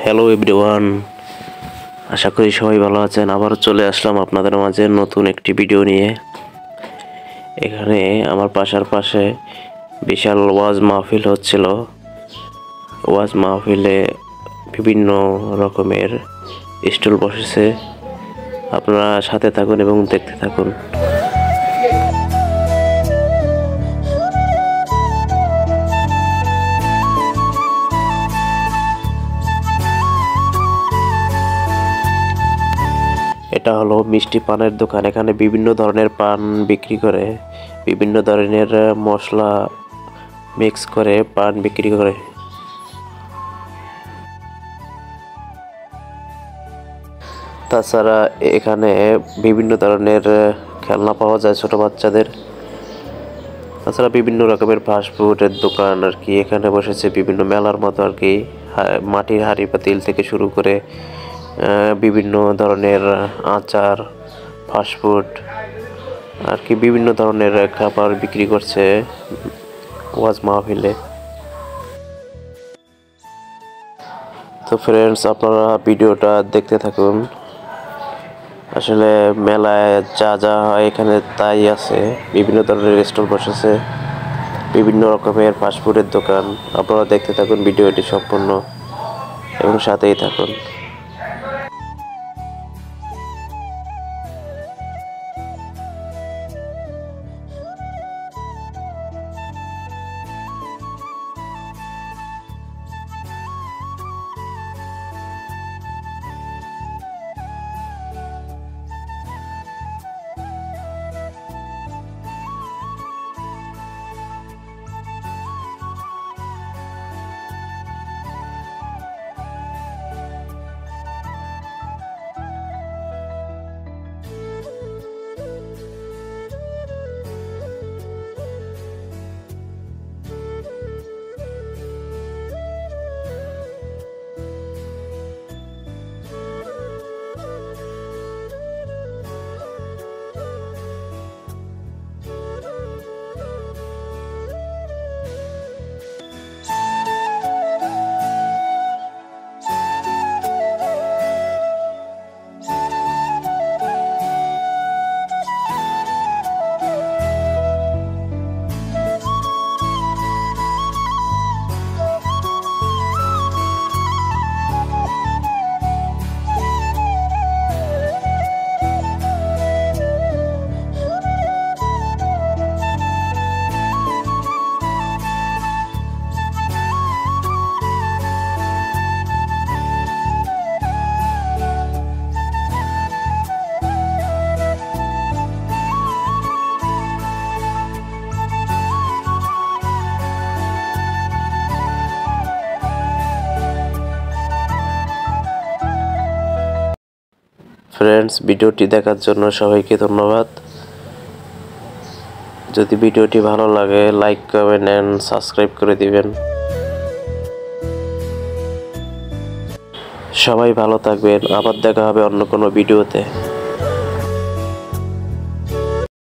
Hello everyone, আশা করি সবাই ভালো আছেন। আবারও চলে আসলাম আপনাদের মাঝে নতুন একটি ভিডিও নিয়ে। এখানে আমার পাশে বিশাল ওয়াজ মাহফিল হচ্ছিল। ওয়াজ মাহফিলে বিভিন্ন রকমের স্টল বসেছে। আপনারা সাথে থাকুন এবং দেখতে থাকুন। এটা হলো মিষ্টি পানের দোকান। এখানে বিভিন্ন ধরনের পান বিক্রি করে, বিভিন্ন ধরনের মশলা মিক্স করে পান বিক্রি করে। তাছাড়া এখানে বিভিন্ন ধরনের খেলনা পাওয়া যায় ছোট বাচ্চাদের। তাছাড়া বিভিন্ন রকমের ফাস্টফুডের দোকান আর কি এখানে বসেছে, বিভিন্ন মেলার মতো আর কি। মাটির হাঁড়ি পাতিল থেকে শুরু করে বিভিন্ন ধরনের আচার, ফাস্টফুড আর কি বিভিন্ন ধরনের খাবার বিক্রি করছে ওয়াজ মাহফিলে। তো ফ্রেন্ডস, আপনারা ভিডিওটা দেখতে থাকুন। আসলে মেলায় যা যা হয় এখানে তাই আছে। বিভিন্ন ধরনের স্টল বসেছে, বিভিন্ন রকমের ফাস্টফুডের দোকান। আপনারা দেখতে থাকুন ভিডিওটি সম্পূর্ণ এবং সাথেই থাকুন। ফ্রেন্ডস, ভিডিওটি দেখার জন্য সবাইকে ধন্যবাদ। যদি ভিডিওটি ভালো লাগে লাইক, কমেন্ট এন্ড সাবস্ক্রাইব করে দিবেন। সবাই ভালো থাকবেন। আবার দেখা হবে অন্য কোনো ভিডিওতে।